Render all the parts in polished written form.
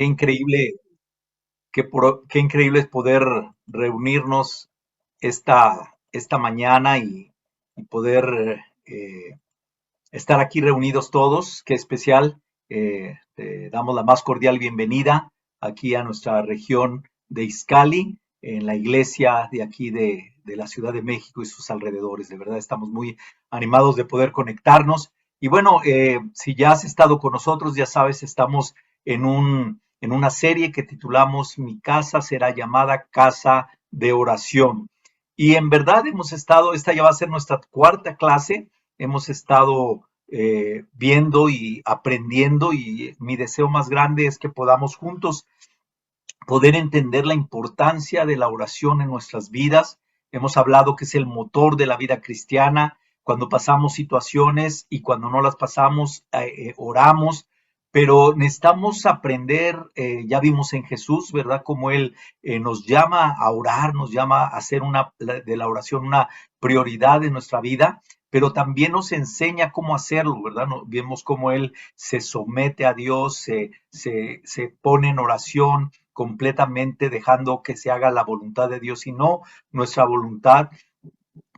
Qué increíble, qué increíble es poder reunirnos esta mañana y poder estar aquí reunidos todos. Qué especial. Te damos la más cordial bienvenida aquí a nuestra región de Izcali, en la iglesia de aquí de la Ciudad de México y sus alrededores. De verdad, estamos muy animados de poder conectarnos. Y bueno, si ya has estado con nosotros, ya sabes, estamos en una serie que titulamos Mi casa será llamada Casa de Oración. Y en verdad hemos estado, esta ya va a ser nuestra cuarta clase, hemos estado viendo y aprendiendo, y mi deseo más grande es que podamos juntos poder entender la importancia de la oración en nuestras vidas. Hemos hablado que es el motor de la vida cristiana. Cuando pasamos situaciones y cuando no las pasamos, oramos, pero necesitamos aprender, ya vimos en Jesús, ¿verdad? Como Él nos llama a orar, nos llama a hacer de la oración una prioridad de nuestra vida, pero también nos enseña cómo hacerlo, ¿verdad? Vemos cómo Él se somete a Dios, se pone en oración, completamente dejando que se haga la voluntad de Dios y no nuestra voluntad,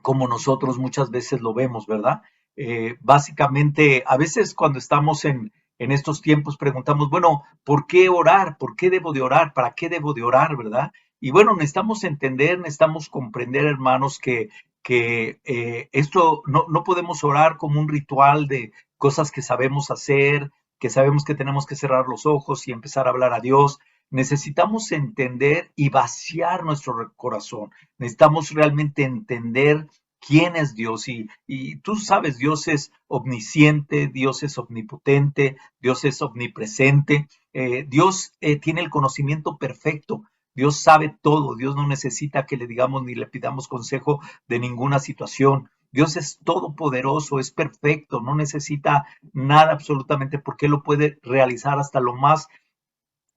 como nosotros muchas veces lo vemos, ¿verdad? Básicamente, a veces cuando estamos en estos tiempos preguntamos, bueno, ¿por qué orar? ¿Por qué debo de orar? ¿Para qué debo de orar? ¿Verdad? Y bueno, necesitamos entender, necesitamos comprender, hermanos, que esto no podemos orar como un ritual de cosas que sabemos hacer, que sabemos que tenemos que cerrar los ojos y empezar a hablar a Dios. Necesitamos entender y vaciar nuestro corazón. Necesitamos realmente entender quién es Dios. Y tú sabes, Dios es omnisciente, Dios es omnipotente, Dios es omnipresente. Dios tiene el conocimiento perfecto. Dios sabe todo. Dios no necesita que le digamos ni le pidamos consejo de ninguna situación. Dios es todopoderoso, es perfecto, no necesita nada absolutamente porque Él lo puede realizar hasta lo más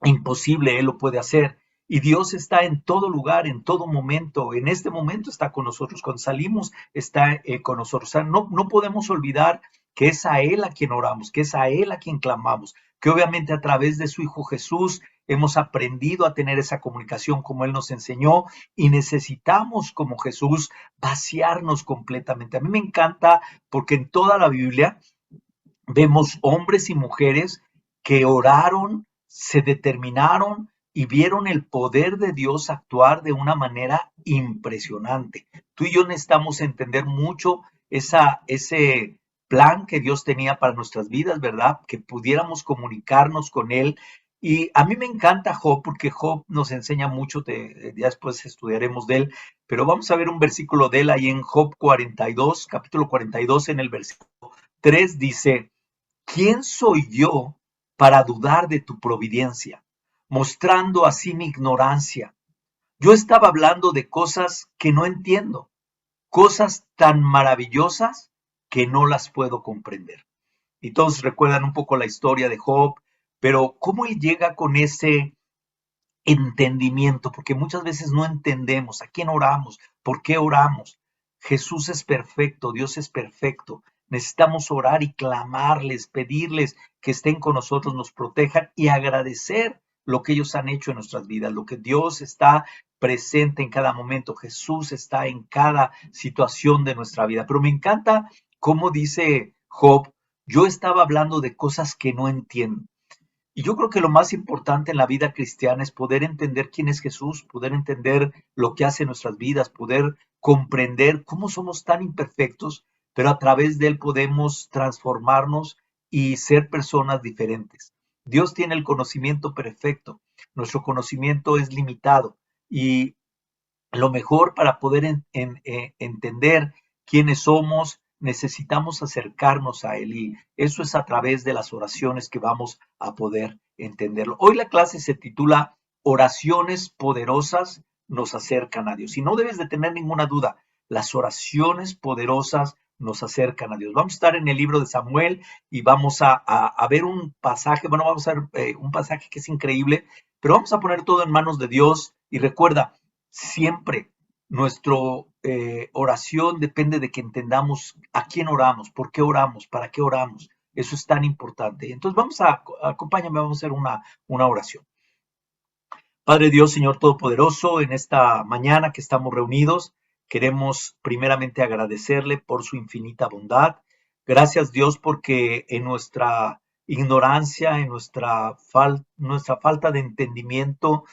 imposible, Él lo puede hacer. Y Dios está en todo lugar, en todo momento. En este momento está con nosotros. Cuando salimos, está con nosotros. O sea, no podemos olvidar que es a Él a quien oramos, que es a Él a quien clamamos, que obviamente a través de su Hijo Jesús hemos aprendido a tener esa comunicación como Él nos enseñó, y necesitamos, como Jesús, vaciarnos completamente. A mí me encanta porque en toda la Biblia vemos hombres y mujeres que oraron, se determinaron y vieron el poder de Dios actuar de una manera impresionante. Tú y yo necesitamos entender mucho ese plan que Dios tenía para nuestras vidas, ¿verdad? Que pudiéramos comunicarnos con Él. Y a mí me encanta Job porque Job nos enseña mucho, ya después estudiaremos de él, pero vamos a ver un versículo de él ahí en Job 42, capítulo 42, en el versículo 3 dice: ¿Quién soy yo para dudar de tu providencia, mostrando así mi ignorancia? Yo estaba hablando de cosas que no entiendo, cosas tan maravillosas que no las puedo comprender. Y todos recuerdan un poco la historia de Job, pero cómo él llega con ese entendimiento, porque muchas veces no entendemos a quién oramos, por qué oramos. Jesús es perfecto, Dios es perfecto. Necesitamos orar y clamarles, pedirles que estén con nosotros, nos protejan y agradecer lo que ellos han hecho en nuestras vidas, lo que Dios está presente en cada momento. Jesús está en cada situación de nuestra vida. Pero me encanta cómo dice Job: yo estaba hablando de cosas que no entiendo. Y yo creo que lo más importante en la vida cristiana es poder entender quién es Jesús, poder entender lo que hace en nuestras vidas, poder comprender cómo somos tan imperfectos, pero a través de Él podemos transformarnos y ser personas diferentes. Dios tiene el conocimiento perfecto, nuestro conocimiento es limitado, y lo mejor para poder entender quiénes somos, necesitamos acercarnos a Él, y eso es a través de las oraciones que vamos a poder entenderlo. Hoy la clase se titula Oraciones poderosas nos acercan a Dios, y no debes de tener ninguna duda, las oraciones poderosas nos acercan a Dios. Vamos a estar en el libro de Samuel y vamos a ver un pasaje, bueno, vamos a ver un pasaje que es increíble, pero vamos a poner todo en manos de Dios. Y recuerda, siempre nuestra oración depende de que entendamos a quién oramos, por qué oramos, para qué oramos. Eso es tan importante. Entonces acompáñame, vamos a hacer una oración. Padre Dios, Señor Todopoderoso, en esta mañana que estamos reunidos, queremos primeramente agradecerle por su infinita bondad. Gracias Dios porque en nuestra ignorancia, en nuestra falta de entendimiento,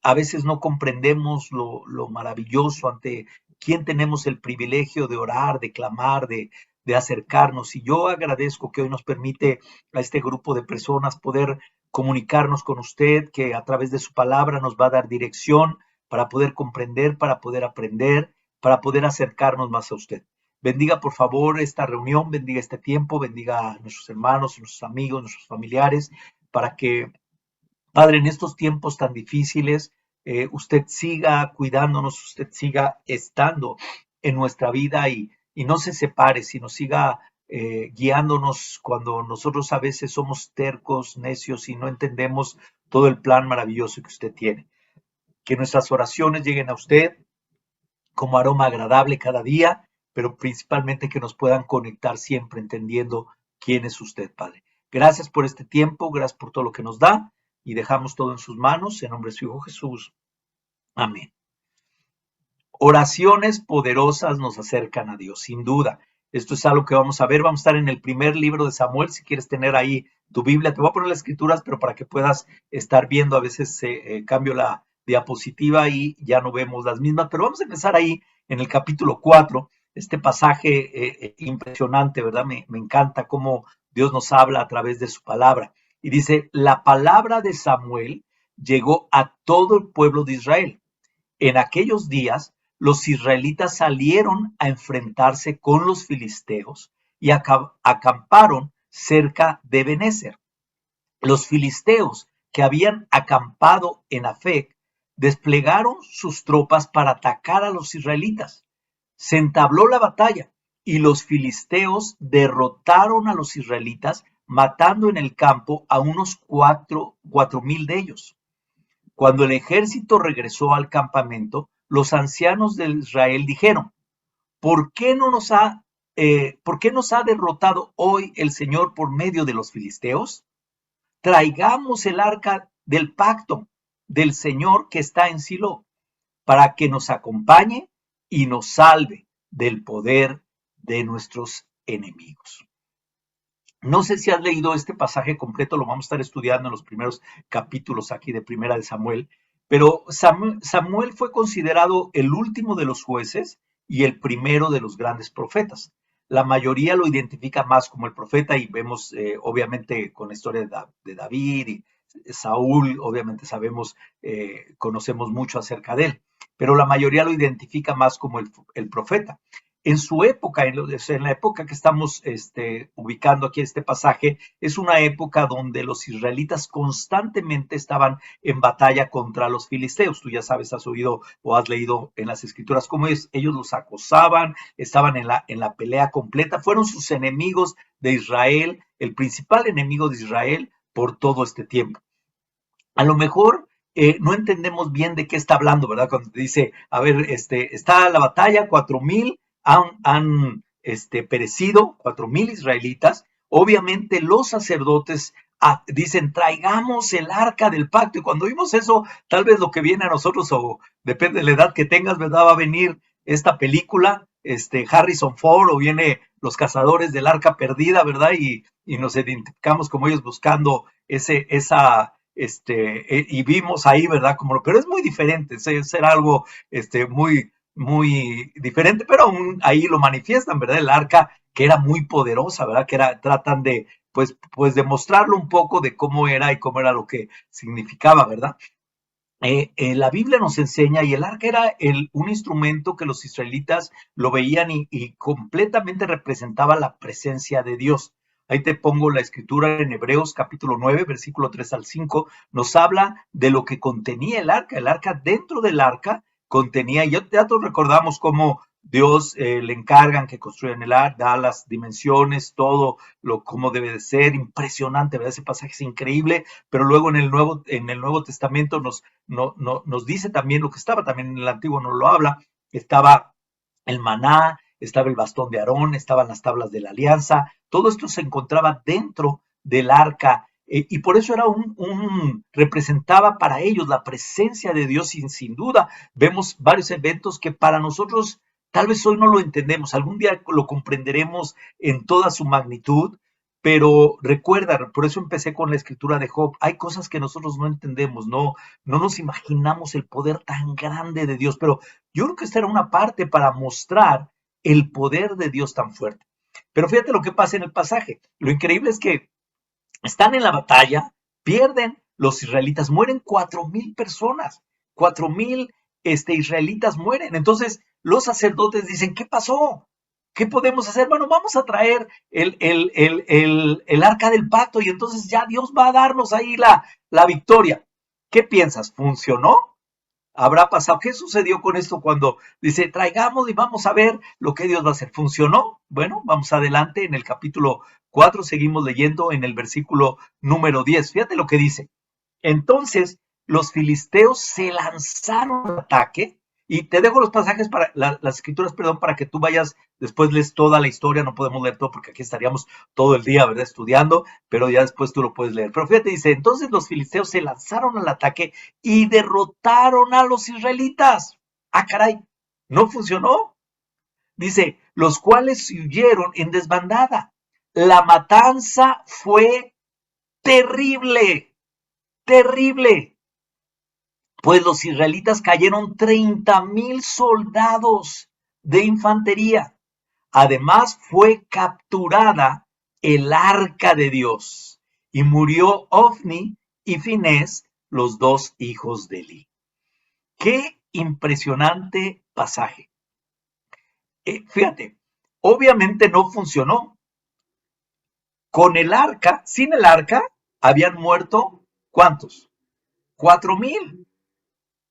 a veces no comprendemos lo maravilloso ante quién tenemos el privilegio de orar, de clamar, de acercarnos. Y yo agradezco que hoy nos permite a este grupo de personas poder comunicarnos con usted, que a través de su palabra nos va a dar dirección para poder comprender, para poder aprender, para poder acercarnos más a usted. Bendiga por favor esta reunión, bendiga este tiempo, bendiga a nuestros hermanos, nuestros amigos, nuestros familiares, para que, Padre, en estos tiempos tan difíciles, usted siga cuidándonos, usted siga estando en nuestra vida y no se separe, sino siga guiándonos cuando nosotros a veces somos tercos, necios y no entendemos todo el plan maravilloso que usted tiene. Que nuestras oraciones lleguen a usted como aroma agradable cada día, pero principalmente que nos puedan conectar siempre entendiendo quién es usted, Padre. Gracias por este tiempo, gracias por todo lo que nos da y dejamos todo en sus manos, en nombre de su Hijo Jesús. Amén. Oraciones poderosas nos acercan a Dios, sin duda. Esto es algo que vamos a ver. Vamos a estar en el primer libro de Samuel. Si quieres tener ahí tu Biblia, te voy a poner las escrituras, pero para que puedas estar viendo, a veces cambio la diapositiva y ya no vemos las mismas. Pero vamos a empezar ahí en el capítulo 4. Este pasaje impresionante, ¿verdad? Me encanta cómo Dios nos habla a través de su palabra. Y dice, la palabra de Samuel llegó a todo el pueblo de Israel. En aquellos días, los israelitas salieron a enfrentarse con los filisteos y acamparon cerca de Benézer. Los filisteos que habían acampado en Afec desplegaron sus tropas para atacar a los israelitas. Se entabló la batalla y los filisteos derrotaron a los israelitas, matando en el campo a unos 4,000 de ellos. Cuando el ejército regresó al campamento, los ancianos de Israel dijeron, ¿por qué nos ha derrotado hoy el Señor por medio de los filisteos? Traigamos el arca del pacto del Señor que está en Silo, para que nos acompañe y nos salve del poder de nuestros enemigos. No sé si has leído este pasaje completo, lo vamos a estar estudiando en los primeros capítulos aquí de Primera de Samuel, pero Samuel fue considerado el último de los jueces y el primero de los grandes profetas. La mayoría lo identifica más como el profeta y vemos obviamente con la historia de David y Saúl, obviamente conocemos mucho acerca de él, pero la mayoría lo identifica más como el profeta. En su época, en la época que estamos ubicando aquí este pasaje, es una época donde los israelitas constantemente estaban en batalla contra los filisteos. Tú ya sabes, has oído o has leído en las escrituras cómo ellos los acosaban, estaban en la pelea completa, fueron sus enemigos de Israel, el principal enemigo de Israel por todo este tiempo. A lo mejor no entendemos bien de qué está hablando, ¿verdad? Cuando dice, a ver, está la batalla, 4,000 han perecido, 4,000 israelitas. Obviamente los sacerdotes dicen, traigamos el arca del pacto. Y cuando vimos eso, tal vez lo que viene a nosotros, o depende de la edad que tengas, ¿verdad? Va a venir esta película, Harrison Ford, o viene Los Cazadores del Arca Perdida, ¿verdad? Y nos identificamos como ellos buscando y vimos ahí, ¿verdad? Pero es muy diferente, será algo muy, muy diferente, pero aún ahí lo manifiestan, ¿verdad? El arca que era muy poderosa, ¿verdad? Tratan de, pues demostrarlo un poco de cómo era y cómo era lo que significaba, ¿verdad? La Biblia nos enseña, y el arca era un instrumento que los israelitas lo veían y completamente representaba la presencia de Dios. Ahí te pongo la escritura en Hebreos capítulo 9, versículo 3 al 5, nos habla de lo que contenía el arca. El arca, dentro del arca contenía, ya todos recordamos cómo Dios le encargan que construyan el arca, da las dimensiones, todo cómo debe de ser, impresionante, ¿verdad? Ese pasaje es increíble, pero luego en el Nuevo Testamento nos dice también lo que estaba, también en el Antiguo nos lo habla, estaba el maná, estaba el bastón de Aarón, estaban las tablas de la alianza, todo esto se encontraba dentro del arca Y por eso era representaba para ellos la presencia de Dios sin duda. Vemos varios eventos que para nosotros tal vez hoy no lo entendemos, algún día lo comprenderemos en toda su magnitud, pero recuerda, por eso empecé con la escritura de Job, hay cosas que nosotros no entendemos, no nos imaginamos el poder tan grande de Dios, pero yo creo que esta era una parte para mostrar el poder de Dios tan fuerte. Pero fíjate lo que pasa en el pasaje. Lo increíble es que están en la batalla, pierden, los israelitas mueren 4,000 personas, 4,000 israelitas mueren. Entonces los sacerdotes dicen, ¿qué pasó? ¿Qué podemos hacer? Bueno, vamos a traer el arca del pacto y entonces ya Dios va a darnos ahí la victoria. ¿Qué piensas? ¿Funcionó? ¿Habrá pasado? ¿Qué sucedió con esto cuando dice, traigamos y vamos a ver lo que Dios va a hacer? ¿Funcionó? Bueno, vamos adelante en el capítulo 4, seguimos leyendo en el versículo número 10. Fíjate lo que dice. Entonces los filisteos se lanzaron al ataque, y te dejo los pasajes para las escrituras, perdón, para que tú vayas, después lees toda la historia, no podemos leer todo porque aquí estaríamos todo el día, ¿verdad? Estudiando, pero ya después tú lo puedes leer. Pero fíjate, dice, entonces los filisteos se lanzaron al ataque y derrotaron a los israelitas. Ah, caray, no funcionó. Dice, los cuales huyeron en desbandada. La matanza fue terrible, terrible. Pues los israelitas cayeron 30,000 soldados de infantería. Además fue capturada el arca de Dios y murió Ofni y Finés, los dos hijos de Eli. Qué impresionante pasaje. Fíjate, obviamente no funcionó. Con el arca, sin el arca, habían muerto, ¿cuántos? 4,000.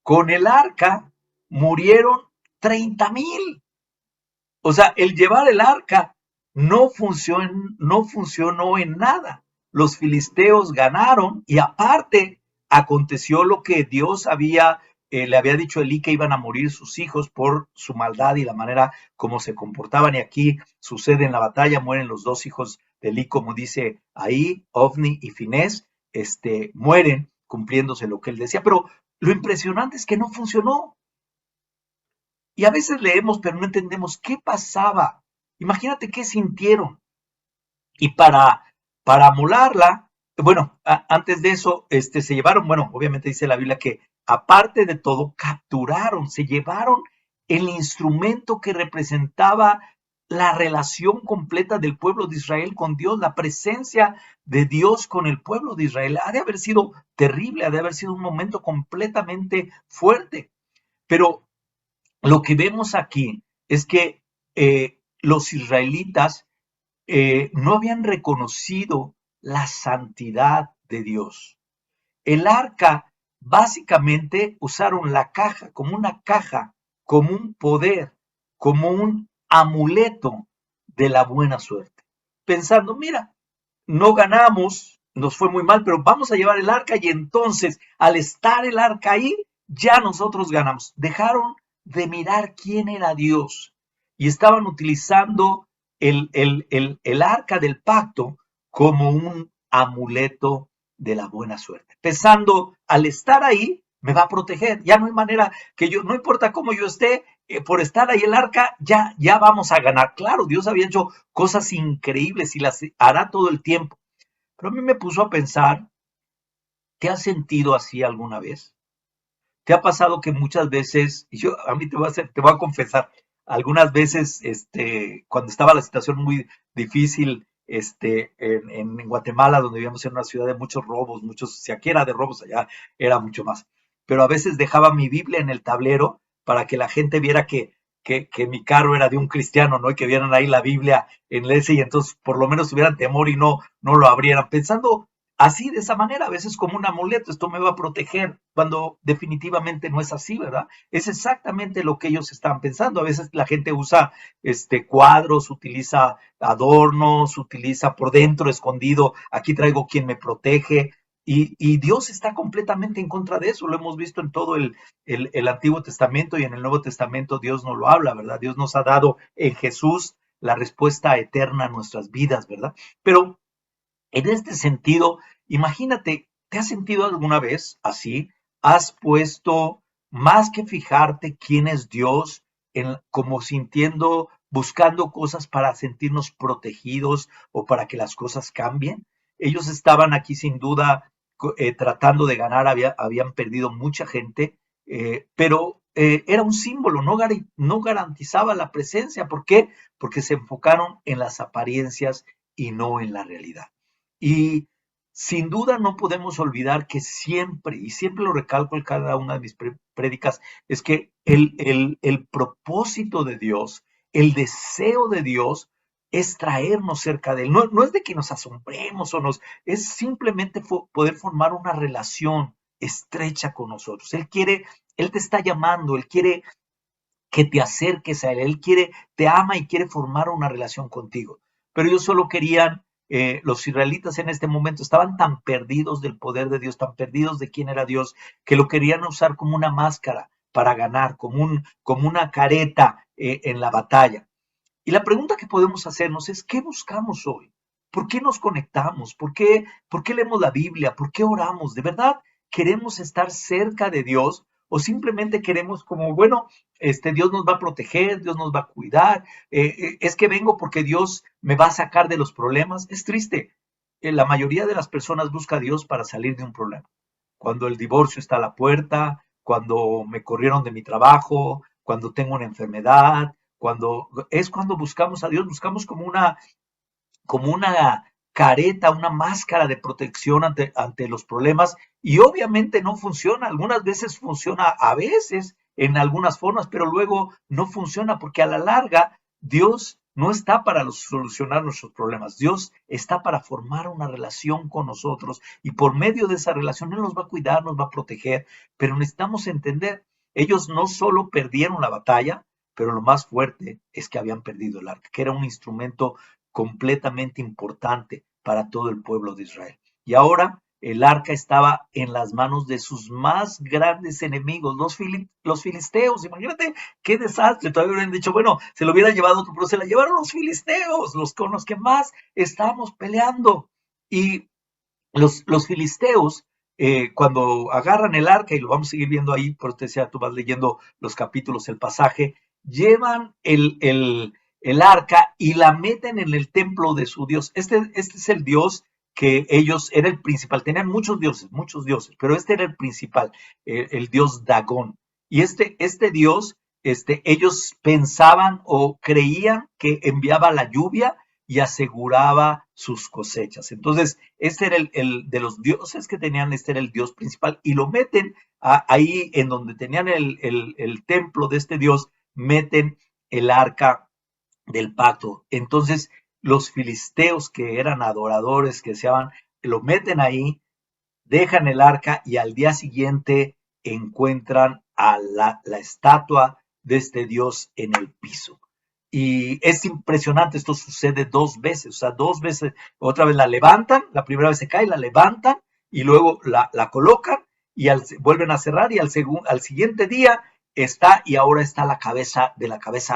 Con el arca murieron 30,000. O sea, el llevar el arca no funcionó en nada. Los filisteos ganaron y aparte aconteció lo que Dios le había dicho a Elí, que iban a morir sus hijos por su maldad y la manera como se comportaban. Y aquí sucede en la batalla, mueren los dos hijos de Elí, como dice ahí, Ofni y Finés, mueren cumpliéndose lo que él decía. Pero lo impresionante es que no funcionó. Y a veces leemos, pero no entendemos qué pasaba. Imagínate qué sintieron. Y para amolarla, bueno, antes de eso, se llevaron, bueno, obviamente dice la Biblia que aparte de todo, capturaron, se llevaron el instrumento que representaba la relación completa del pueblo de Israel con Dios, la presencia de Dios con el pueblo de Israel. Ha de haber sido terrible, ha de haber sido un momento completamente fuerte. Pero lo que vemos aquí es que los israelitas no habían reconocido la santidad de Dios. El arca, básicamente, usaron la caja, como un poder, como un amuleto de la buena suerte. Pensando, mira, no ganamos, nos fue muy mal, pero vamos a llevar el arca y entonces, al estar el arca ahí, ya nosotros ganamos. Dejaron de mirar quién era Dios y estaban utilizando el arca del pacto como un amuleto de la buena suerte. Pensando, al estar ahí, me va a proteger. Ya no hay manera que yo, no importa cómo yo esté, por estar ahí el arca, ya vamos a ganar. Claro, Dios había hecho cosas increíbles y las hará todo el tiempo. Pero a mí me puso a pensar, ¿te has sentido así alguna vez? ¿Te ha pasado que muchas veces, y yo a mí te voy a confesar, algunas veces, cuando estaba la situación muy difícil, en Guatemala, donde vivíamos en una ciudad de muchos robos, si aquí era de robos, allá era mucho más. Pero a veces dejaba mi Biblia en el tablero para que la gente viera que mi carro era de un cristiano, ¿no? Y que vieran ahí la Biblia en ese y entonces por lo menos tuvieran temor y no lo abrieran. Pensando así, de esa manera, a veces como un amuleto, esto me va a proteger, cuando definitivamente no es así, ¿verdad? Es exactamente lo que ellos estaban pensando. A veces la gente usa cuadros, utiliza adornos, utiliza por dentro escondido, aquí traigo quien me protege, y Dios está completamente en contra de eso. Lo hemos visto en todo el Antiguo Testamento, y en el Nuevo Testamento Dios nos lo habla, ¿verdad? Dios nos ha dado en Jesús la respuesta eterna a nuestras vidas, ¿verdad? Pero en este sentido, Imagínate, ¿te has sentido alguna vez así? ¿Has puesto más que fijarte quién es Dios, como sintiendo, buscando cosas para sentirnos protegidos o para que las cosas cambien? Ellos estaban aquí sin duda tratando de ganar, habían perdido mucha gente, pero era un símbolo, no garantizaba la presencia. ¿Por qué? Porque se enfocaron en las apariencias y no en la realidad. Y sin duda no podemos olvidar que siempre, y siempre lo recalco en cada una de mis prédicas, es que el propósito de Dios, el deseo de Dios es traernos cerca de Él. No, no es de que nos asombremos es simplemente poder formar una relación estrecha con nosotros. Él te está llamando, Él quiere que te acerques a Él te ama y quiere formar una relación contigo. Pero ellos solo querían, los israelitas en este momento estaban tan perdidos del poder de Dios, tan perdidos de quién era Dios, que lo querían usar como una máscara para ganar, como una careta en la batalla. Y la pregunta que podemos hacernos es, ¿qué buscamos hoy? ¿Por qué nos conectamos? ¿Por qué leemos la Biblia? ¿Por qué oramos? ¿De verdad queremos estar cerca de Dios? ¿O simplemente queremos como, bueno, Dios nos va a proteger, Dios nos va a cuidar, es que vengo porque Dios me va a sacar de los problemas? Es triste. La mayoría de las personas busca a Dios para salir de un problema. Cuando el divorcio está a la puerta, cuando me corrieron de mi trabajo, cuando tengo una enfermedad, cuando buscamos a Dios, buscamos como una careta, una máscara de protección ante los problemas, y obviamente no funciona. Algunas veces funciona, a veces en algunas formas, pero luego no funciona porque a la larga Dios no está para solucionar nuestros problemas. Dios está para formar una relación con nosotros, y por medio de esa relación Él nos va a cuidar, nos va a proteger. Pero necesitamos entender, ellos no solo perdieron la batalla, pero lo más fuerte es que habían perdido el arca, que era un instrumento completamente importante para todo el pueblo de Israel. Y ahora el arca estaba en las manos de sus más grandes enemigos, los filisteos. Imagínate qué desastre. Todavía hubieran dicho, bueno, se lo hubiera llevado otro, pero se la llevaron los filisteos, los con los que más estábamos peleando. Y los filisteos, cuando agarran el arca, y lo vamos a seguir viendo ahí, por te decía, tú vas leyendo los capítulos, el pasaje, llevan el arca y la meten en el templo de su Dios. Este es el Dios que ellos, era el principal, tenían muchos dioses, pero este era el principal, el Dios Dagón. Y este Dios, ellos pensaban o creían que enviaba la lluvia y aseguraba sus cosechas. Entonces, este era el de los dioses que tenían, este era el dios principal, y lo meten ahí en donde tenían el templo de este dios, meten el arca del pacto. Entonces, los filisteos, que eran adoradores, que se llaman, lo meten ahí, dejan el arca, y al día siguiente encuentran a la estatua de este dios en el piso. Y es impresionante, esto sucede dos veces, o sea, dos veces, otra vez la levantan, la primera vez se cae, la levantan y luego la colocan y vuelven a cerrar, y al siguiente día está, y ahora está la cabeza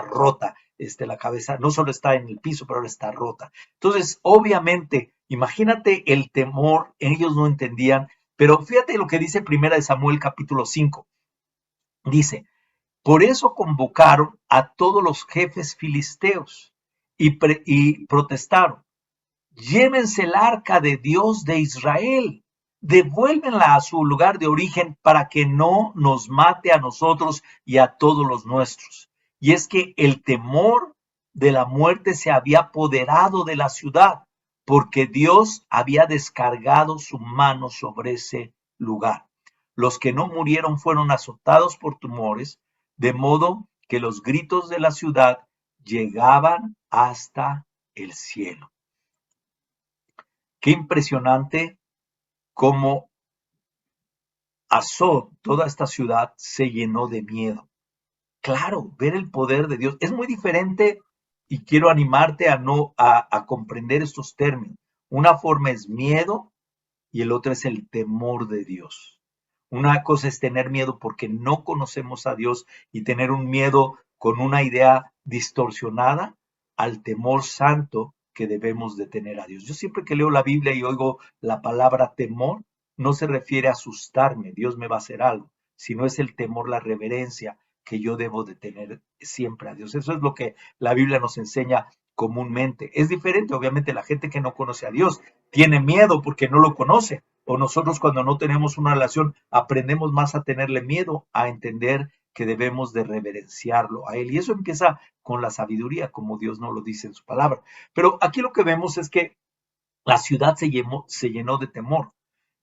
rota. La cabeza no solo está en el piso, pero ahora está rota. Entonces, obviamente, imagínate el temor, ellos no entendían, pero fíjate lo que dice Primera de Samuel capítulo 5. Dice, por eso convocaron a todos los jefes filisteos y protestaron, llévense el arca de Dios de Israel, devuélvenla a su lugar de origen para que no nos mate a nosotros y a todos los nuestros. Y es que el temor de la muerte se había apoderado de la ciudad, porque Dios había descargado su mano sobre ese lugar. Los que no murieron fueron azotados por tumores, de modo que los gritos de la ciudad llegaban hasta el cielo. Qué impresionante cómo Azot, toda esta ciudad, se llenó de miedo. Claro, ver el poder de Dios es muy diferente, y quiero animarte a comprender estos términos. Una forma es miedo y el otro es el temor de Dios. Una cosa es tener miedo porque no conocemos a Dios y tener un miedo con una idea distorsionada, al temor santo que debemos de tener a Dios. Yo siempre que leo la Biblia y oigo la palabra temor, no se refiere a asustarme, Dios me va a hacer algo, sino es el temor, la reverencia que yo debo de tener siempre a Dios. Eso es lo que la Biblia nos enseña comúnmente. Es diferente, obviamente, la gente que no conoce a Dios tiene miedo porque no lo conoce. O nosotros cuando no tenemos una relación aprendemos más a tenerle miedo, a entender que debemos de reverenciarlo a Él. Y eso empieza con la sabiduría, como Dios nos lo dice en su palabra. Pero aquí lo que vemos es que la ciudad se llenó de temor.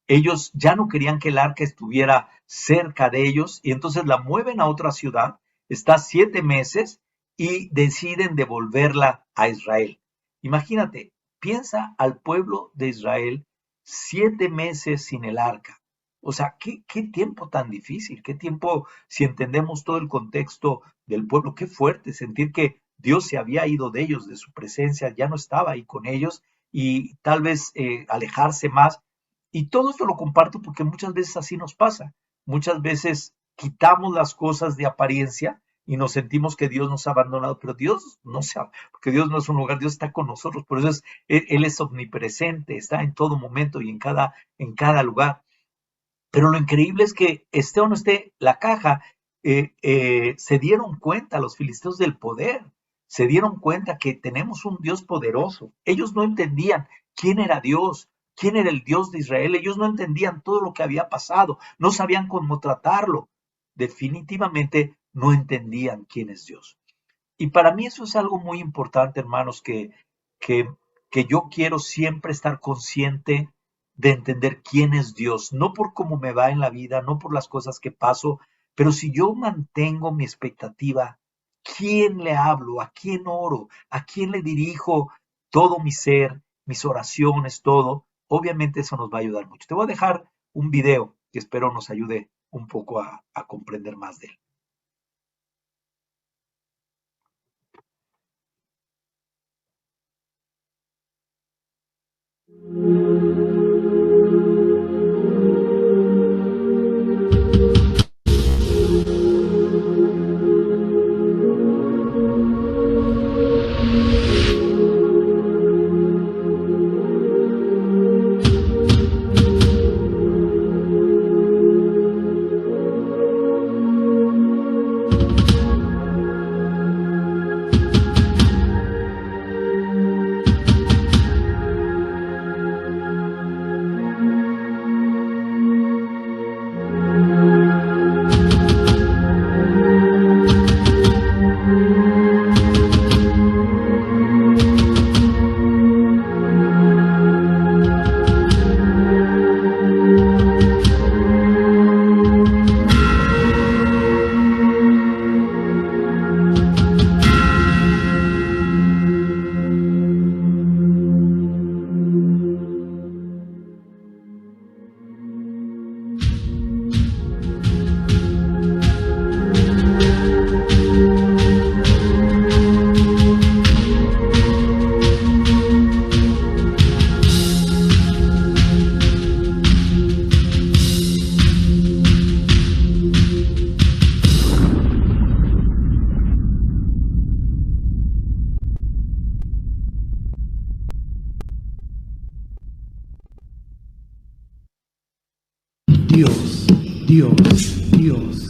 Ellos ya no querían que el arca estuviera cerca de ellos y entonces la mueven a otra ciudad, está 7 meses y deciden devolverla a Israel. Imagínate, piensa al pueblo de Israel 7 meses sin el arca. O sea, qué tiempo tan difícil, qué tiempo, si entendemos todo el contexto del pueblo, qué fuerte sentir que Dios se había ido de ellos, de su presencia, ya no estaba ahí con ellos y tal vez alejarse más. Y todo esto lo comparto porque muchas veces así nos pasa. Muchas veces quitamos las cosas de apariencia y nos sentimos que Dios nos ha abandonado, pero Dios no se ha, porque Dios no es un lugar, Dios está con nosotros, por eso Él es omnipresente, está en todo momento y en cada lugar. Pero lo increíble es que esté o no esté la caja, se dieron cuenta los filisteos del poder, se dieron cuenta que tenemos un Dios poderoso. Ellos no entendían quién era Dios, quién era el Dios de Israel. Ellos no entendían todo lo que había pasado, no sabían cómo tratarlo. Definitivamente no entendían quién es Dios. Y para mí eso es algo muy importante, hermanos, que, que yo quiero siempre estar consciente de entender quién es Dios, no por cómo me va en la vida, no por las cosas que paso, pero si yo mantengo mi expectativa, ¿quién le hablo? ¿A quién oro? ¿A quién le dirijo todo mi ser, mis oraciones, todo? Obviamente eso nos va a ayudar mucho. Te voy a dejar un video que espero nos ayude un poco a comprender más de él. Dios, Dios, Dios.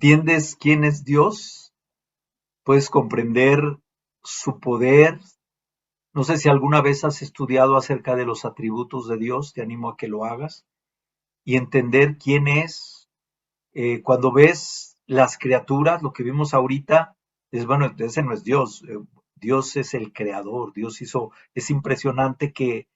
entiendes quién es Dios, puedes comprender su poder. No sé si alguna vez has estudiado acerca de los atributos de Dios, te animo a que lo hagas y entender quién es. Cuando ves las criaturas, lo que vimos ahorita, es bueno, ese no es Dios, Dios es el creador, Dios hizo, es impresionante que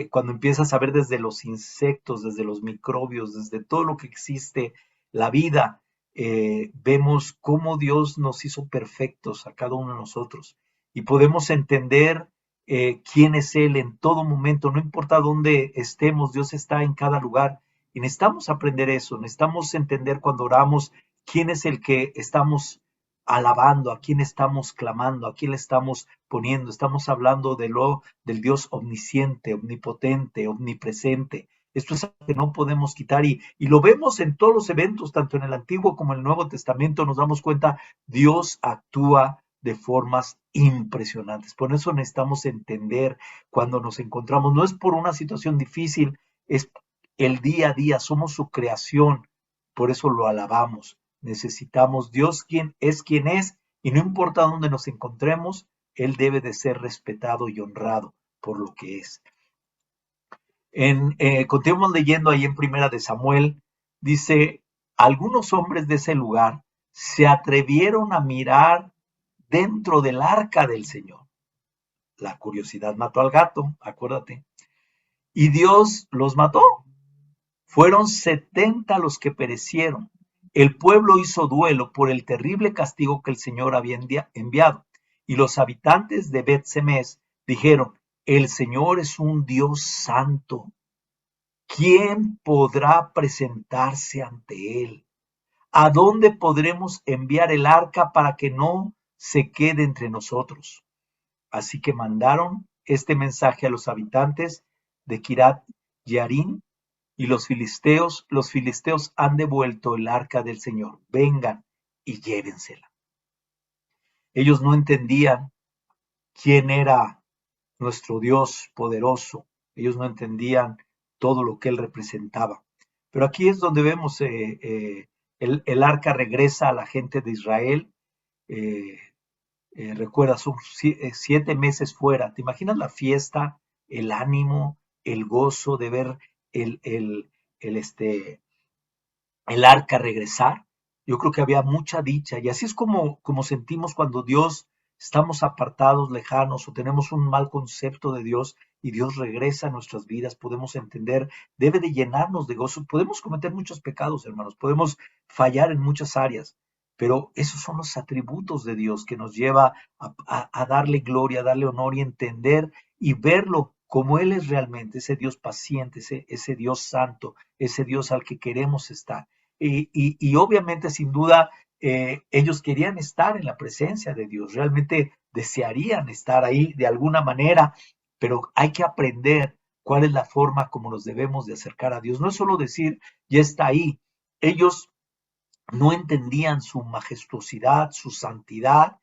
cuando empiezas a ver desde los insectos, desde los microbios, desde todo lo que existe, la vida, vemos cómo Dios nos hizo perfectos a cada uno de nosotros y podemos entender quién es Él en todo momento, no importa dónde estemos, Dios está en cada lugar. Y necesitamos aprender eso, necesitamos entender cuando oramos quién es el que estamos alabando, a quién estamos clamando, a quién le estamos poniendo. Estamos hablando del Dios omnisciente, omnipotente, omnipresente. Esto es algo que no podemos quitar y lo vemos en todos los eventos, tanto en el Antiguo como en el Nuevo Testamento, nos damos cuenta, Dios actúa de formas impresionantes. Por eso necesitamos entender cuando nos encontramos, no es por una situación difícil, es el día a día, somos su creación, por eso lo alabamos. Necesitamos Dios quien es, y no importa dónde nos encontremos, Él debe de ser respetado y honrado por lo que es. Continuamos leyendo ahí en Primera de Samuel, dice, algunos hombres de ese lugar se atrevieron a mirar dentro del arca del Señor. La curiosidad mató al gato, acuérdate. Y Dios los mató. Fueron 70 los que perecieron. El pueblo hizo duelo por el terrible castigo que el Señor había enviado. Y los habitantes de Bet-Semes dijeron, el Señor es un Dios santo. ¿Quién podrá presentarse ante Él? ¿A dónde podremos enviar el arca para que no se quede entre nosotros? Así que mandaron este mensaje a los habitantes de Kirat Yarim y los filisteos han devuelto el arca del Señor. Vengan y llévensela. Ellos no entendían quién era nuestro Dios poderoso. Ellos no entendían todo lo que Él representaba. Pero aquí es donde vemos el arca regresa a la gente de Israel. Recuerda, son 7 meses fuera. ¿Te imaginas la fiesta, el ánimo, el gozo de ver el, el, el, este, el arca regresar? Yo creo que había mucha dicha y así es como sentimos cuando Dios estamos apartados, lejanos o tenemos un mal concepto de Dios y Dios regresa a nuestras vidas, podemos entender, debe de llenarnos de gozo. Podemos cometer muchos pecados, hermanos, podemos fallar en muchas áreas, pero esos son los atributos de Dios que nos lleva a darle gloria, a darle honor y entender y verlo como Él es realmente, ese Dios paciente, ese Dios santo, ese Dios al que queremos estar. Y obviamente, sin duda, ellos querían estar en la presencia de Dios, realmente desearían estar ahí de alguna manera, pero hay que aprender cuál es la forma como nos debemos de acercar a Dios. No es solo decir, ya está ahí. Ellos no entendían su majestuosidad, su santidad,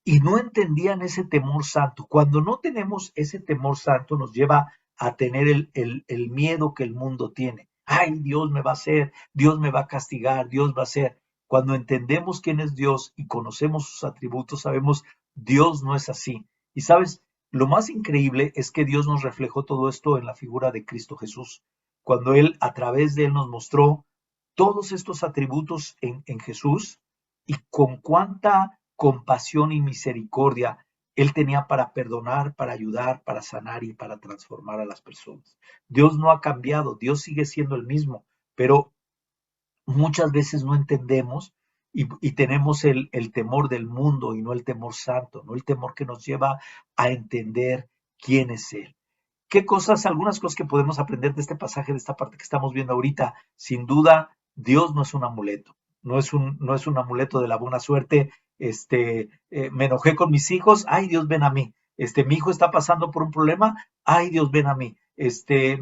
y no entendían ese temor santo. Cuando no tenemos ese temor santo, nos lleva a tener el miedo que el mundo tiene. Ay, Dios me va a hacer, Dios me va a castigar, Dios va a hacer. Cuando entendemos quién es Dios y conocemos sus atributos, sabemos, Dios no es así. Y sabes, lo más increíble es que Dios nos reflejó todo esto en la figura de Cristo Jesús. Cuando Él, a través de Él, nos mostró todos estos atributos en Jesús y con cuánta compasión y misericordia Él tenía para perdonar, para ayudar, para sanar y para transformar a las personas. Dios no ha cambiado, Dios sigue siendo el mismo, pero muchas veces no entendemos y tenemos el temor del mundo y no el temor santo, no el temor que nos lleva a entender quién es Él. ¿Qué cosas, algunas cosas que podemos aprender de este pasaje, de esta parte que estamos viendo ahorita? Sin duda, Dios no es un amuleto, no es un amuleto de la buena suerte. Me enojé con mis hijos, ay Dios ven a mí. Mi hijo está pasando por un problema, ay Dios ven a mí.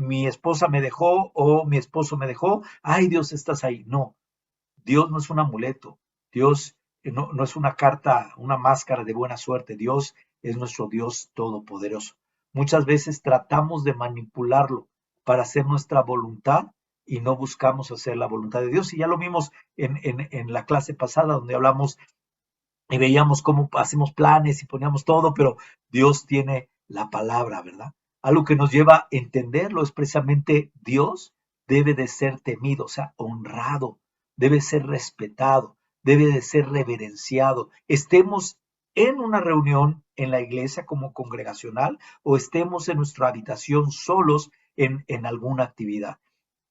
Mi esposa me dejó o mi esposo me dejó, ay Dios estás ahí. No, Dios no es un amuleto, Dios no es una carta, una máscara de buena suerte, Dios es nuestro Dios todopoderoso. Muchas veces tratamos de manipularlo para hacer nuestra voluntad y no buscamos hacer la voluntad de Dios. Y ya lo vimos en la clase pasada donde hablamos y veíamos cómo hacemos planes y poníamos todo, pero Dios tiene la palabra, ¿verdad? Algo que nos lleva a entenderlo es precisamente Dios debe de ser temido, o sea, honrado, debe ser respetado, debe de ser reverenciado. Estemos en una reunión en la iglesia como congregacional o estemos en nuestra habitación solos en alguna actividad.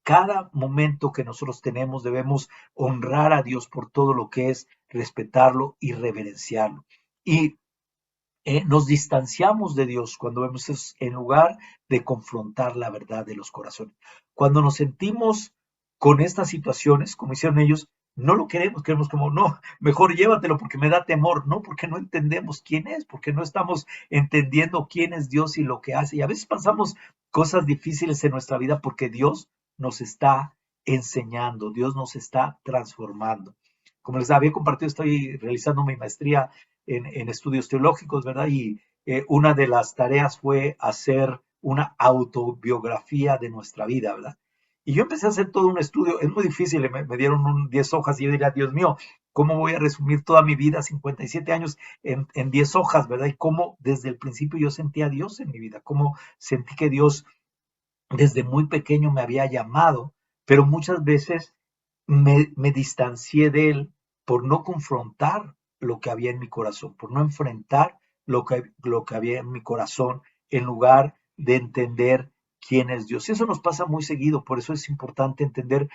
Cada momento que nosotros tenemos debemos honrar a Dios por todo lo que es, respetarlo y reverenciarlo. Y nos distanciamos de Dios cuando vemos eso, en lugar de confrontar la verdad de los corazones. Cuando nos sentimos con estas situaciones, como hicieron ellos, no lo queremos, queremos como, no, mejor llévatelo porque me da temor, no, porque no entendemos quién es, porque no estamos entendiendo quién es Dios y lo que hace. Y a veces pasamos cosas difíciles en nuestra vida porque Dios nos está enseñando, Dios nos está transformando. Como les había compartido, estoy realizando mi maestría en estudios teológicos, ¿verdad? Y una de las tareas fue hacer una autobiografía de nuestra vida, ¿verdad? Y yo empecé a hacer todo un estudio, es muy difícil, me dieron 10 hojas y yo diría, Dios mío, ¿cómo voy a resumir toda mi vida, 57 años, en 10 hojas, ¿verdad? Y cómo desde el principio yo sentí a Dios en mi vida, cómo sentí que Dios desde muy pequeño me había llamado, pero muchas veces me distancié de él por no confrontar lo que había en mi corazón, por no enfrentar lo que había en mi corazón, en lugar de entender quién es Dios. Y eso nos pasa muy seguido, por eso es importante entender,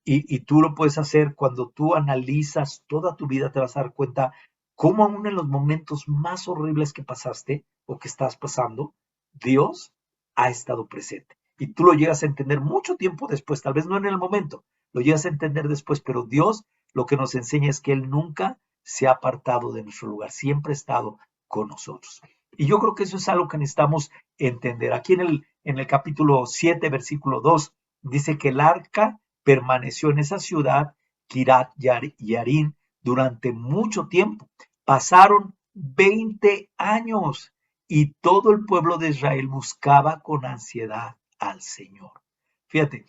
y tú lo puedes hacer cuando tú analizas toda tu vida, te vas a dar cuenta cómo aún en los momentos más horribles que pasaste o que estás pasando, Dios ha estado presente. Y tú lo llegas a entender mucho tiempo después, tal vez no en el momento, lo llegas a entender después, pero Dios lo que nos enseña es que Él nunca se ha apartado de nuestro lugar, siempre ha estado con nosotros. Y yo creo que eso es algo que necesitamos entender. Aquí en el capítulo 7, versículo 2, dice que el arca permaneció en esa ciudad, Kirat Yarim, durante mucho tiempo. Pasaron 20 años y todo el pueblo de Israel buscaba con ansiedad al Señor. Fíjate,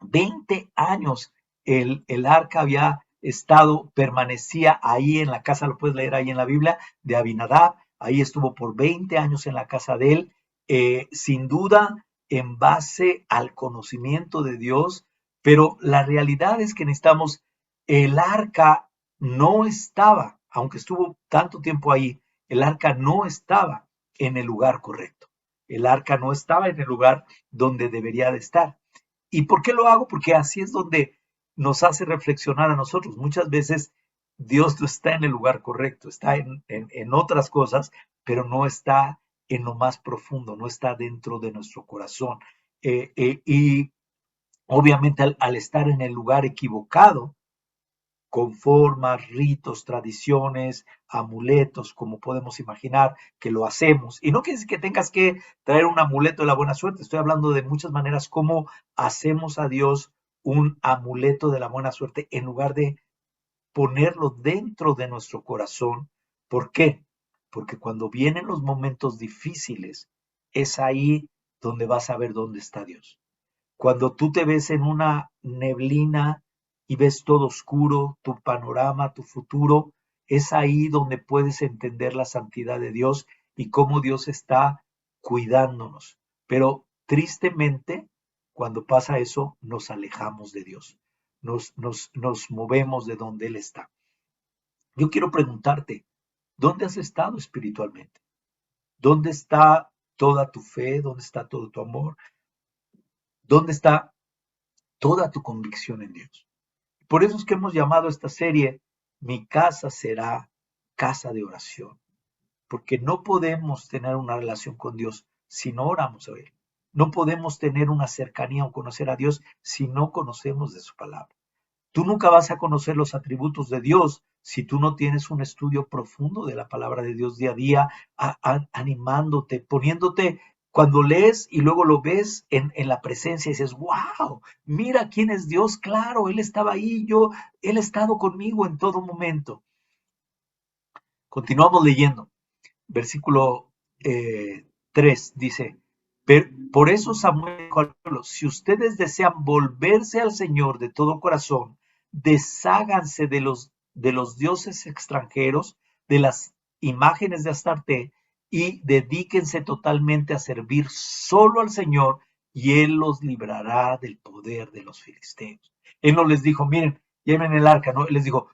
20 años el arca había estado, permanecía ahí en la casa, lo puedes leer ahí en la Biblia, de Abinadab, ahí estuvo por 20 años en la casa de él, sin duda en base al conocimiento de Dios, pero la realidad es que necesitamos, el arca no estaba, aunque estuvo tanto tiempo ahí, el arca no estaba en el lugar correcto, el arca no estaba en el lugar donde debería de estar. ¿Y por qué lo hago? Porque así es donde nos hace reflexionar a nosotros. Muchas veces Dios no está en el lugar correcto, está en otras cosas, pero no está en lo más profundo, no está dentro de nuestro corazón. Y obviamente al estar en el lugar equivocado, con formas, ritos, tradiciones, amuletos, como podemos imaginar que lo hacemos. Y no quiere decir que tengas que traer un amuleto de la buena suerte, estoy hablando de muchas maneras como hacemos a Dios un amuleto de la buena suerte en lugar de ponerlo dentro de nuestro corazón. ¿Por qué? Porque cuando vienen los momentos difíciles, es ahí donde vas a ver dónde está Dios. Cuando tú te ves en una neblina y ves todo oscuro, tu panorama, tu futuro, es ahí donde puedes entender la santidad de Dios y cómo Dios está cuidándonos. Pero tristemente, cuando pasa eso, nos alejamos de Dios, nos movemos de donde Él está. Yo quiero preguntarte, ¿dónde has estado espiritualmente? ¿Dónde está toda tu fe? ¿Dónde está todo tu amor? ¿Dónde está toda tu convicción en Dios? Por eso es que hemos llamado a esta serie Mi casa será casa de oración, porque no podemos tener una relación con Dios si no oramos a Él. No podemos tener una cercanía o conocer a Dios si no conocemos de su palabra. Tú nunca vas a conocer los atributos de Dios si tú no tienes un estudio profundo de la palabra de Dios día a día, animándote, poniéndote, cuando lees y luego lo ves en la presencia y dices, wow, mira quién es Dios, claro, Él estaba ahí, Él ha estado conmigo en todo momento. Continuamos leyendo. Versículo 3 dice, por eso Samuel dijo al pueblo, si ustedes desean volverse al Señor de todo corazón, desháganse de los dioses extranjeros, de las imágenes de Astarte, y dedíquense totalmente a servir solo al Señor, y Él los librará del poder de los filisteos. Él no les dijo, miren, lleven el arca, no, Él les dijo,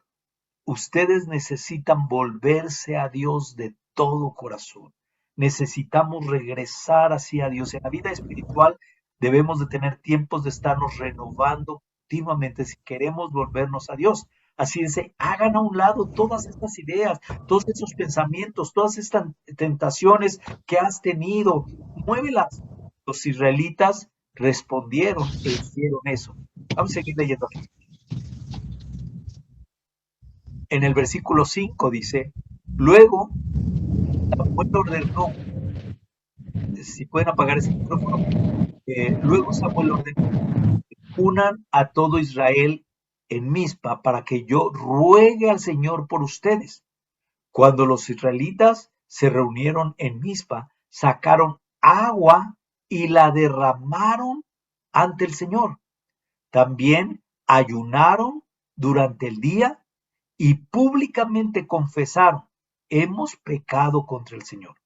ustedes necesitan volverse a Dios de todo corazón. Necesitamos regresar hacia Dios. En la vida espiritual debemos de tener tiempos de estarnos renovando continuamente si queremos volvernos a Dios. Así dice, hagan a un lado todas estas ideas, todos esos pensamientos, todas estas tentaciones que has tenido, muévelas. Los israelitas respondieron e hicieron eso. Vamos a seguir leyendo aquí. En el versículo 5 dice, luego Samuel ordenó, si pueden apagar ese micrófono, luego Samuel ordenó, unan a todo Israel en Mizpa para que yo ruegue al Señor por ustedes. Cuando los israelitas se reunieron en Mizpa, sacaron agua y la derramaron ante el Señor. También ayunaron durante el día y públicamente confesaron, hemos pecado contra el Señor.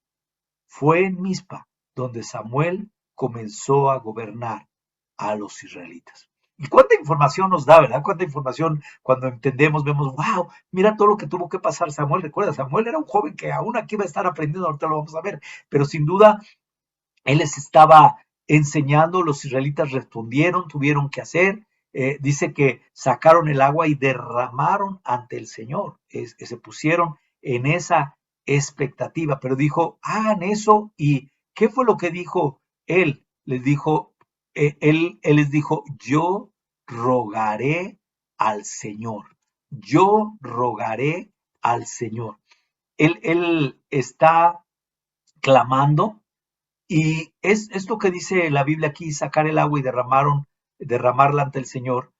Fue en Mizpa donde Samuel comenzó a gobernar a los israelitas. Y cuánta información nos da, ¿verdad? Cuánta información cuando entendemos, vemos, wow, mira todo lo que tuvo que pasar Samuel. Recuerda, Samuel era un joven que aún aquí va a estar aprendiendo, ahorita lo vamos a ver, pero sin duda él les estaba enseñando, los israelitas respondieron, tuvieron que hacer. Dice que sacaron el agua y derramaron ante el Señor. Se pusieron en esa expectativa, pero dijo, hagan eso. ¿Y qué fue lo que dijo él? Les dijo, él les dijo, yo rogaré al Señor. Yo rogaré al Señor. Él está clamando. Y es esto que dice la Biblia aquí, sacar el agua y derramarla ante el Señor.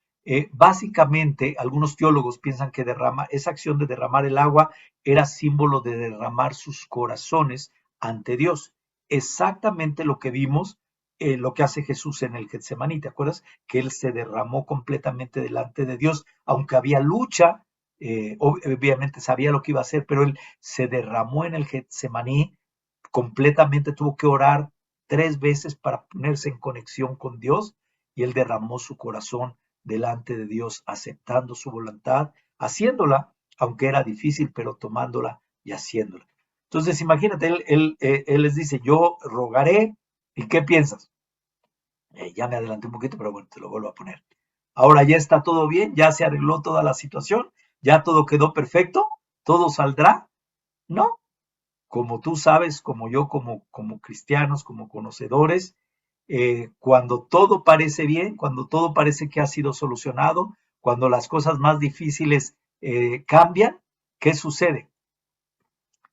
Básicamente, algunos teólogos piensan que esa acción de derramar el agua era símbolo de derramar sus corazones ante Dios. Exactamente lo que vimos, lo que hace Jesús en el Getsemaní. ¿Te acuerdas? Que Él se derramó completamente delante de Dios, aunque había lucha, obviamente sabía lo que iba a hacer, pero Él se derramó en el Getsemaní completamente, tuvo que orar 3 veces para ponerse en conexión con Dios y él derramó su corazón delante de Dios, aceptando su voluntad, haciéndola, aunque era difícil, pero tomándola y haciéndola. Entonces, imagínate, él les dice, yo rogaré, ¿y qué piensas? Ya me adelanté un poquito, pero bueno, te lo vuelvo a poner. Ahora ya está todo bien, ya se arregló toda la situación, ya todo quedó perfecto, todo saldrá. No, como tú sabes, como yo, como cristianos, como conocedores, cuando todo parece bien, cuando todo parece que ha sido solucionado, cuando las cosas más difíciles cambian, ¿qué sucede?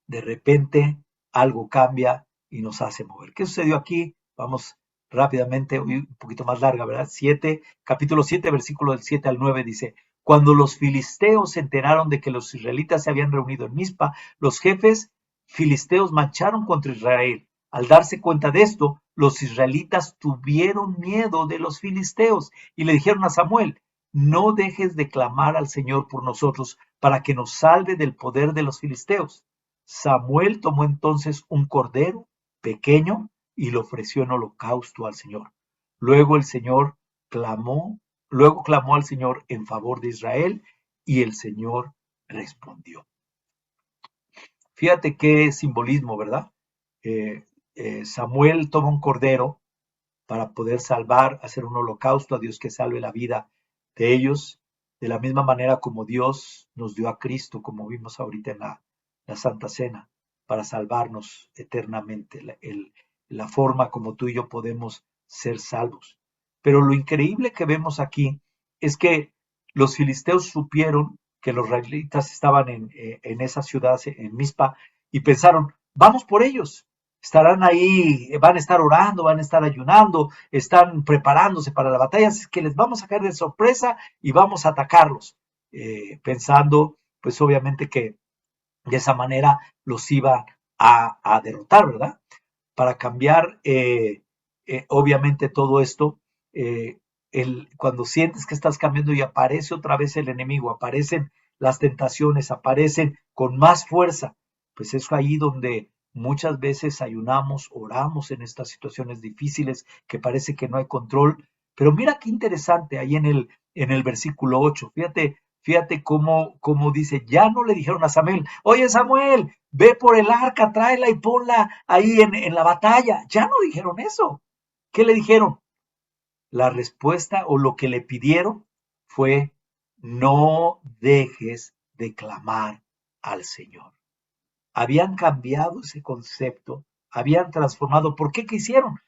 De repente algo cambia y nos hace mover. ¿Qué sucedió aquí? Vamos rápidamente, un poquito más larga, ¿verdad? Capítulo 7, versículo del 7 al 9 dice, cuando los filisteos se enteraron de que los israelitas se habían reunido en Mizpa, los jefes filisteos marcharon contra Israel. Al darse cuenta de esto, los israelitas tuvieron miedo de los filisteos y le dijeron a Samuel, no dejes de clamar al Señor por nosotros para que nos salve del poder de los filisteos. Samuel tomó entonces un cordero pequeño y lo ofreció en holocausto al Señor. Luego el Señor luego clamó al Señor en favor de Israel y el Señor respondió. Fíjate qué simbolismo, ¿verdad? Samuel toma un cordero para poder salvar, hacer un holocausto a Dios que salve la vida de ellos, de la misma manera como Dios nos dio a Cristo, como vimos ahorita en la Santa Cena, para salvarnos eternamente, la forma como tú y yo podemos ser salvos. Pero lo increíble que vemos aquí es que los filisteos supieron que los israelitas estaban en esa ciudad, en Mizpa, y pensaron, vamos por ellos, estarán ahí, van a estar orando, van a estar ayunando, están preparándose para la batalla, así que les vamos a caer de sorpresa y vamos a atacarlos, pensando pues obviamente que de esa manera los iba a derrotar, ¿verdad? Para cambiar obviamente todo esto, cuando sientes que estás cambiando y aparece otra vez el enemigo, aparecen las tentaciones, aparecen con más fuerza, pues es ahí donde muchas veces ayunamos, oramos en estas situaciones difíciles que parece que no hay control. Pero mira qué interesante ahí en el versículo 8. Fíjate cómo dice, ya no le dijeron a Samuel, oye Samuel, ve por el arca, tráela y ponla ahí en la batalla. Ya no dijeron eso. ¿Qué le dijeron? La respuesta o lo que le pidieron fue, no dejes de clamar al Señor. Habían cambiado ese concepto, habían transformado. ¿Por qué quisieron?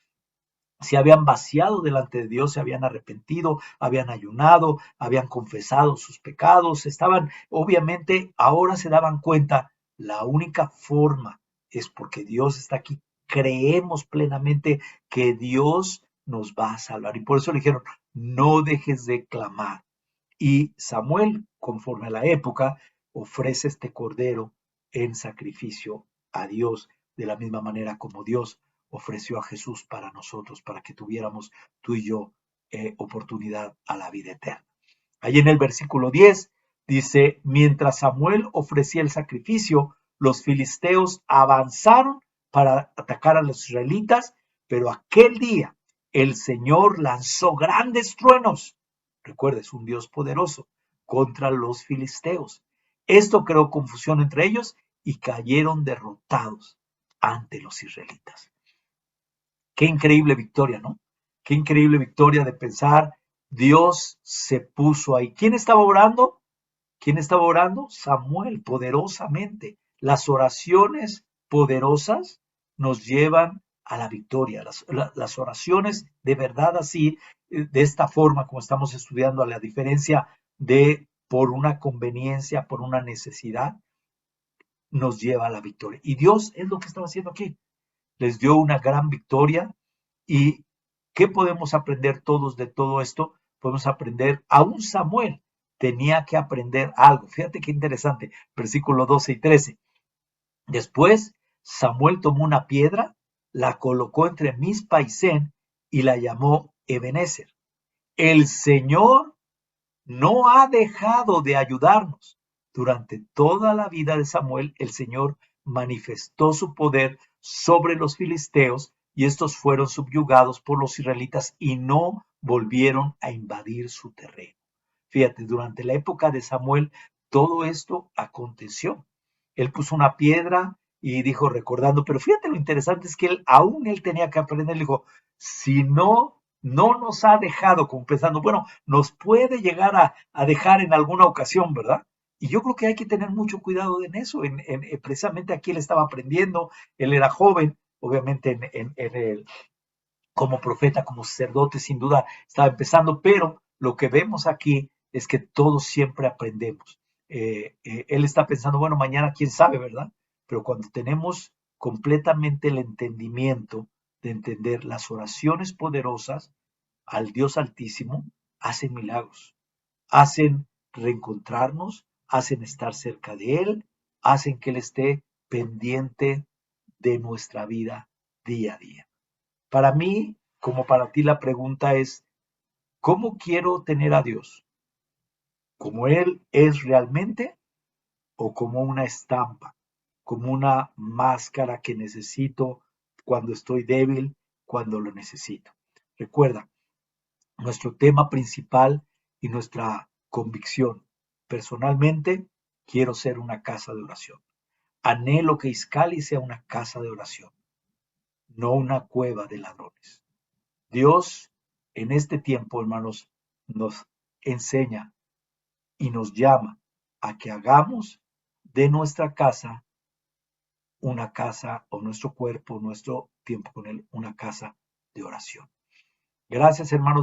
Se habían vaciado delante de Dios, se habían arrepentido, habían ayunado, habían confesado sus pecados, estaban, obviamente, ahora se daban cuenta, la única forma es porque Dios está aquí. Creemos plenamente que Dios nos va a salvar. Y por eso le dijeron, no dejes de clamar. Y Samuel, conforme a la época, ofrece este cordero en sacrificio a Dios, de la misma manera como Dios ofreció a Jesús para nosotros, para que tuviéramos tú y yo oportunidad a la vida eterna. Ahí en el versículo 10 dice, mientras Samuel ofrecía el sacrificio, los filisteos avanzaron para atacar a los israelitas, pero aquel día el Señor lanzó grandes truenos. Recuerda, es un Dios poderoso contra los filisteos. Esto creó confusión entre ellos y cayeron derrotados ante los israelitas. Qué increíble victoria, ¿no? Qué increíble victoria de pensar, Dios se puso ahí. ¿Quién estaba orando? ¿Quién estaba orando? Samuel, poderosamente. Las oraciones poderosas nos llevan a la victoria. Las oraciones de verdad así, de esta forma como estamos estudiando, a la diferencia de por una conveniencia, por una necesidad, nos lleva a la victoria. Y Dios es lo que estaba haciendo aquí. Les dio una gran victoria. ¿Y qué podemos aprender todos de todo esto? Podemos aprender, aún Samuel tenía que aprender algo. Fíjate qué interesante, versículos 12 y 13. Después Samuel tomó una piedra, la colocó entre Mizpa y Sen y la llamó Ebenezer. El Señor no ha dejado de ayudarnos. Durante toda la vida de Samuel, el Señor manifestó su poder sobre los filisteos y estos fueron subyugados por los israelitas y no volvieron a invadir su terreno. Fíjate, durante la época de Samuel, todo esto aconteció. Él puso una piedra y dijo, recordando, pero fíjate lo interesante es que aún él tenía que aprender, dijo, si no nos ha dejado, como pensando, bueno, nos puede llegar a dejar en alguna ocasión, ¿verdad? Y yo creo que hay que tener mucho cuidado en eso. Precisamente aquí él estaba aprendiendo, él era joven, obviamente como profeta, como sacerdote, sin duda estaba empezando, pero lo que vemos aquí es que todos siempre aprendemos. Él está pensando, bueno, mañana quién sabe, ¿verdad? Pero cuando tenemos completamente el entendimiento de entender las oraciones poderosas al Dios Altísimo, hacen milagros, hacen reencontrarnos, hacen estar cerca de Él, hacen que Él esté pendiente de nuestra vida día a día. Para mí, como para ti, la pregunta es, ¿cómo quiero tener a Dios? ¿Como Él es realmente o como una estampa, como una máscara que necesito cuando estoy débil, cuando lo necesito? Recuerda, nuestro tema principal y nuestra convicción. Personalmente, quiero ser una casa de oración. Anhelo que Izcali sea una casa de oración, no una cueva de ladrones. Dios en este tiempo, hermanos, nos enseña y nos llama a que hagamos de nuestra casa una casa, o nuestro cuerpo, nuestro tiempo con Él, una casa de oración. Gracias, hermanos.